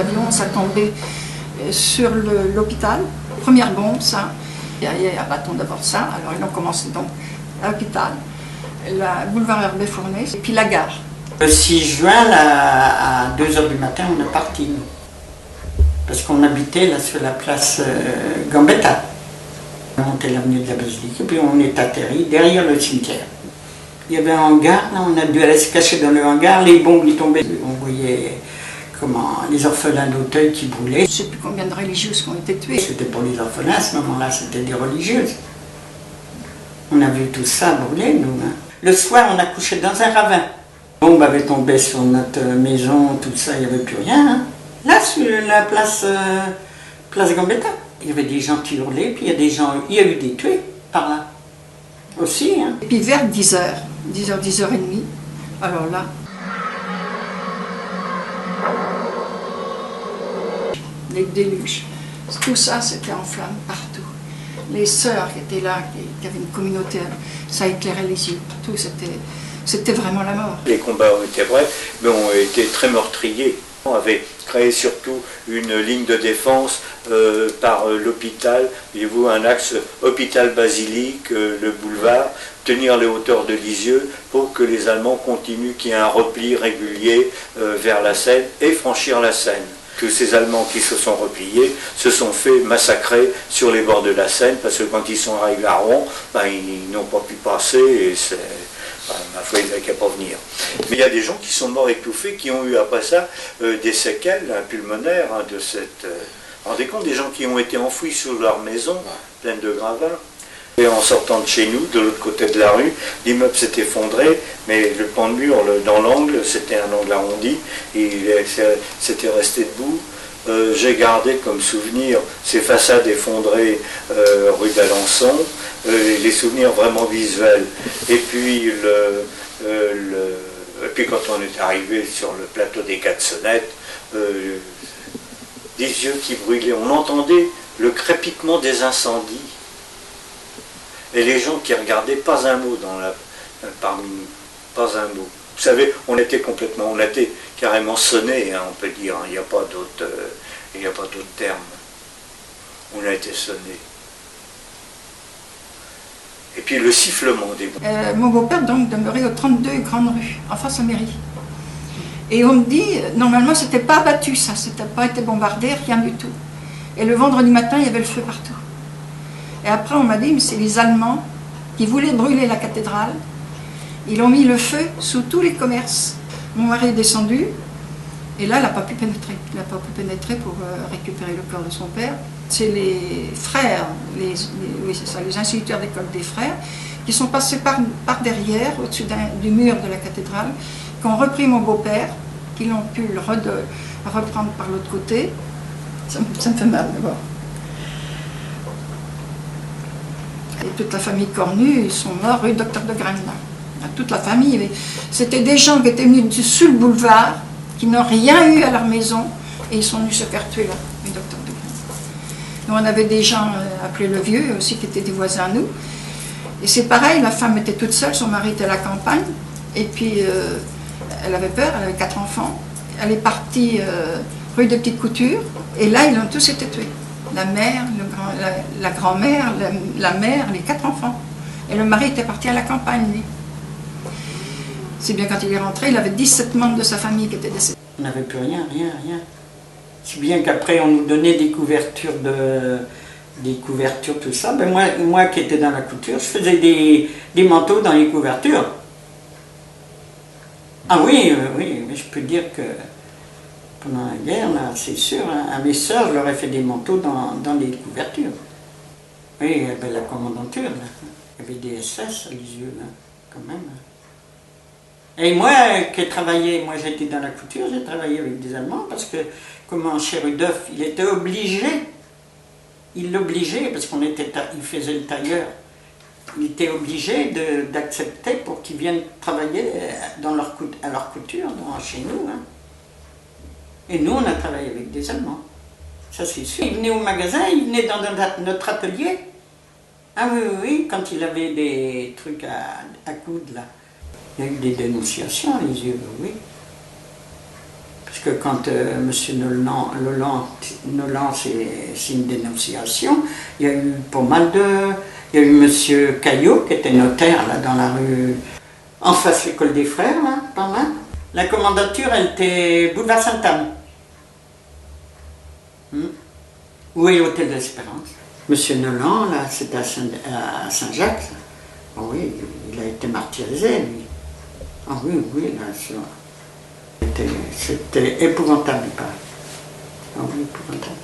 avions, ça tombait sur l'hôpital. Première bombe, ça. Il y a bâton d'abord ça. Alors ils ont commencé donc à l'hôpital, la boulevard Herbé Fournet, et puis la gare. Le 6 juin, là, à 2 h du matin, on est parti, nous. Parce qu'on habitait là sur la place Gambetta. On montait l'avenue de la Basilique et puis on est atterri derrière le cimetière. Il y avait un hangar, là, on a dû aller se cacher dans le hangar, les bombes y tombaient. On voyait les orphelins d'Auteuil qui brûlaient. Je ne sais plus combien de religieuses qui ont été tuées. C'était pour les orphelins, à ce moment-là, c'était des religieuses. On a vu tout ça brûler, nous. Hein. Le soir, on a couché dans un ravin. La bombe avait tombé sur notre maison, tout ça, il n'y avait plus rien. Hein. Là, sur la place Gambetta, il y avait des gens qui hurlaient, puis il y a eu des tués par là. Aussi. Hein. Et puis vers 10h, 10h30, alors là, les déluges, tout ça c'était en flammes partout. Les sœurs qui étaient là, qui avaient une communauté, ça éclairait les yeux, tout c'était vraiment la mort. Les combats ont été vrais, mais ont été très meurtriers. On avait créé surtout une ligne de défense par l'hôpital, voyez-vous, un axe hôpital-basilique, le boulevard, tenir les hauteurs de Lisieux pour que les Allemands continuent, qu'il y ait un repli régulier vers la Seine et franchir la Seine. Que ces Allemands qui se sont repliés se sont fait massacrer sur les bords de la Seine parce que quand ils sont arrivés à Rouen, ils n'ont pas pu passer et ma foi, ils n'avaient qu'à pas venir. Mais il y a des gens qui sont morts étouffés, qui ont eu après ça des séquelles pulmonaires de cette... rendez compte, des gens qui ont été enfouis sous leur maison, pleine de gravats. Et en sortant de chez nous, de l'autre côté de la rue, l'immeuble s'est effondré, mais le pan de mur dans l'angle, c'était un angle arrondi, et c'était resté debout. J'ai gardé comme souvenir ces façades effondrées rue d'Alençon, les souvenirs vraiment visuels. Et puis, puis quand on est arrivé sur le plateau des Quatre Sonnettes, des yeux qui brûlaient, on entendait le crépitement des incendies. Et les gens qui regardaient, pas un mot parmi nous, pas un mot. Vous savez, on était carrément sonnés, hein, on peut dire, il n'y a pas d'autre terme. On a été sonnés. Et puis le sifflement des bombes. Mon beau-père donc demeurait au 32 Grande Rue, en face à mairie. Et on me dit, normalement c'était pas abattu ça, c'était pas été bombardé, rien du tout. Et le vendredi matin, il y avait le feu partout. Et après, on m'a dit, mais c'est les Allemands qui voulaient brûler la cathédrale. Ils ont mis le feu sous tous les commerces. Mon mari est descendu, et là, il n'a pas pu pénétrer. Il n'a pas pu pénétrer pour récupérer le corps de son père. C'est les frères, oui c'est ça, les instituteurs d'école des frères, qui sont passés par derrière, au-dessus du mur de la cathédrale, qui ont repris mon beau-père, qui l'ont pu le reprendre par l'autre côté. Ça me fait mal d'abord. Et toute la famille Cornu, ils sont morts rue Docteur de Graine. Toute la famille. C'était des gens qui étaient venus sur le boulevard, qui n'ont rien eu à leur maison, et ils sont venus se faire tuer là, rue Docteur de Graine. Nous, on avait des gens appelés le vieux aussi, qui étaient des voisins à nous. Et c'est pareil, la femme était toute seule, son mari était à la campagne, et puis elle avait peur, elle avait 4 enfants. Elle est partie rue des Petites Coutures, et là, ils ont tous été tués. La mère, la grand-mère, la mère, les 4 enfants. Et le mari était parti à la campagne, lui. C'est bien quand il est rentré, il avait 17 membres de sa famille qui étaient décédés. On n'avait plus rien. Si bien qu'après, on nous donnait des couvertures, tout ça. Ben moi qui étais dans la couture, je faisais des manteaux dans les couvertures. Ah oui, mais je peux dire que pendant la guerre, là, c'est sûr, hein, à mes sœurs, je leur ai fait des manteaux dans les couvertures. Oui, il y avait la commandanture, là. Il y avait des SS à Lisieux, là, quand même. Et moi, moi j'étais dans la couture, j'ai travaillé avec des Allemands, parce que, chez Rudolf, il était obligé, parce qu'il faisait le tailleur, il était obligé d'accepter pour qu'ils viennent travailler à leur couture, chez nous, hein. Et nous, on a travaillé avec des Allemands. Ça, c'est sûr. Ils venaient au magasin, ils venaient dans notre atelier. Ah oui, quand il avait des trucs à coudre, là. Il y a eu des dénonciations, les yeux, oui. Parce que quand M. Nolan c'est une dénonciation, il y a eu pas mal de... Il y a eu M. Caillot, qui était notaire là, dans la rue, en face de l'école des frères, là, par là. La commandature, elle était boulevard Sainte-Anne. Où est l'hôtel de l'Espérance? M. Nolan, là, c'était à Saint-Jacques. Oh oui, il a été martyrisé, lui. Ah oui, oui, là, c'était épouvantable, il paraît. Ah oui, épouvantable.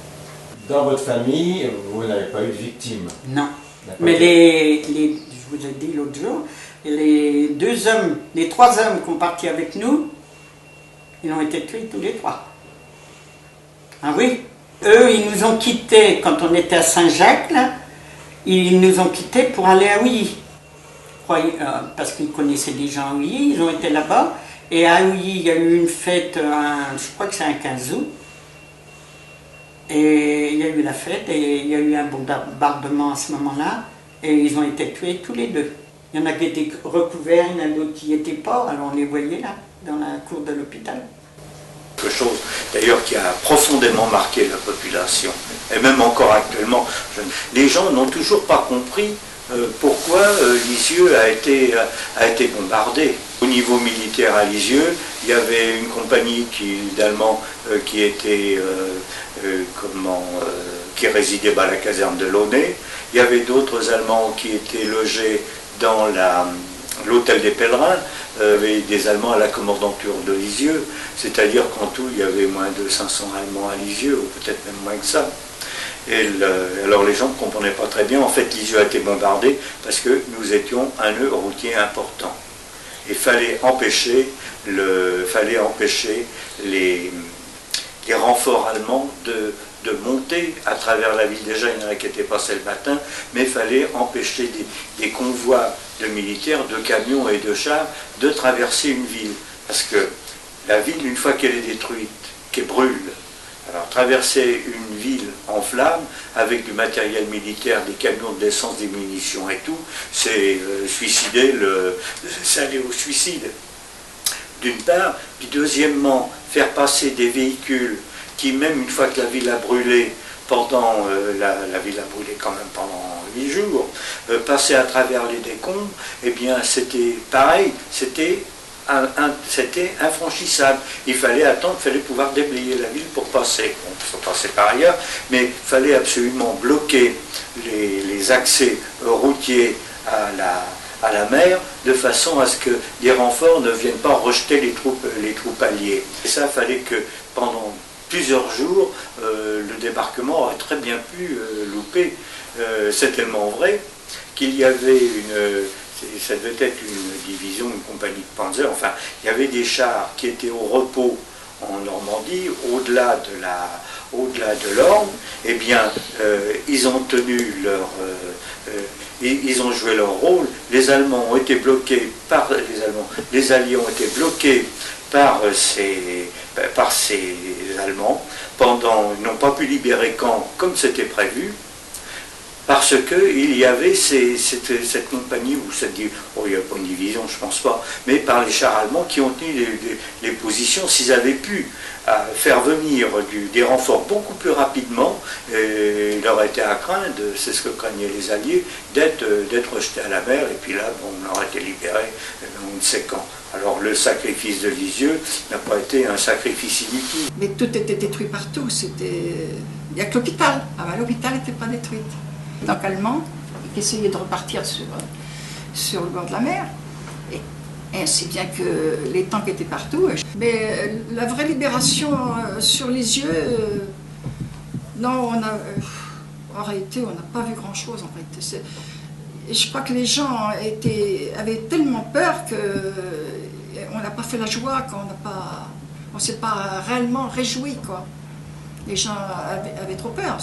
Dans votre famille, vous n'avez pas eu de victime? Non. Mais je vous ai dit l'autre jour, les trois hommes qui ont parti avec nous, ils ont été tués tous les trois. Ah oui? Eux, ils nous ont quittés quand on était à Saint-Jacques, là. Ils nous ont quittés pour aller à Ouilly. Parce qu'ils connaissaient des gens à Ouilly, ils ont été là-bas. Et à Ouilly, il y a eu une fête, je crois que c'est un 15 août. Et il y a eu la fête et il y a eu un bombardement à ce moment-là. Et ils ont été tués tous les deux. Il y en a qui étaient recouverts, il y en a d'autres qui n'étaient pas. Alors on les voyait là, dans la cour de l'hôpital. Quelque chose d'ailleurs qui a profondément marqué la population, et même encore actuellement. Les gens n'ont toujours pas compris pourquoi Lisieux a été bombardé. Au niveau militaire à Lisieux, il y avait une compagnie d'Allemands qui résidait à la caserne de Launay. Il y avait d'autres Allemands qui étaient logés dans l'hôtel des Pèlerins. Avait des Allemands à la commandanture de Lisieux, c'est-à-dire qu'en tout il y avait moins de 500 Allemands à Lisieux, ou peut-être même moins que ça. Et alors les gens ne comprenaient pas très bien, en fait Lisieux a été bombardé parce que nous étions un nœud routier important. Il fallait empêcher les renforts allemands de monter à travers la ville. Déjà, il y en a qui étaient passés le matin, mais il fallait empêcher des convois de militaires, de camions et de chars de traverser une ville. Parce que la ville, une fois qu'elle est détruite, qu'elle brûle, alors traverser une ville en flammes avec du matériel militaire, des camions d'essence, des munitions et tout, c'est c'est aller au suicide. D'une part, puis deuxièmement, faire passer des véhicules qui, même une fois que la ville a brûlé, la ville a brûlé quand même pendant 8 jours, passer à travers les décombres, eh bien c'était pareil, c'était infranchissable. Il fallait attendre, il fallait pouvoir déblayer la ville pour passer. On peut passer par ailleurs, mais il fallait absolument bloquer les accès routiers à la mer, de façon à ce que des renforts ne viennent pas rejeter les troupes alliées. Et ça, il fallait que pendant plusieurs jours, le débarquement aurait très bien pu louper. C'est tellement vrai qu'il y avait ça devait être une division, une compagnie de Panzer, enfin, il y avait des chars qui étaient au repos en Normandie, au-delà de l'Orne. Eh bien, ils ont tenu ils ont joué leur rôle. Les Allemands ont été bloqués par les Alliés ont été bloqués par ces Allemands ils n'ont pas pu libérer Caen comme c'était prévu, parce qu'il y avait cette compagnie, il n'y a pas une division, je ne pense pas, mais par les chars allemands qui ont tenu les positions. S'ils avaient pu faire venir des renforts beaucoup plus rapidement, il aurait été à craindre, c'est ce que craignaient les Alliés, d'être rejetés à la mer, et puis là, on aurait été libérés on ne sait quand. Alors le sacrifice de Lisieux n'a pas été un sacrifice inutile. Mais tout était détruit partout, il n'y a que l'hôpital. L'hôpital n'était pas détruit. Donc allemands qui essayaient de repartir sur le bord de la mer, et ainsi bien que les tanks étaient partout. Mais la vraie libération sur Lisieux, non, en réalité, on n'a pas vu grand-chose. En réalité. Et je crois que les gens avaient tellement peur qu'on n'a pas fait la joie, on ne s'est pas réellement réjoui, quoi. Les gens avaient trop peur.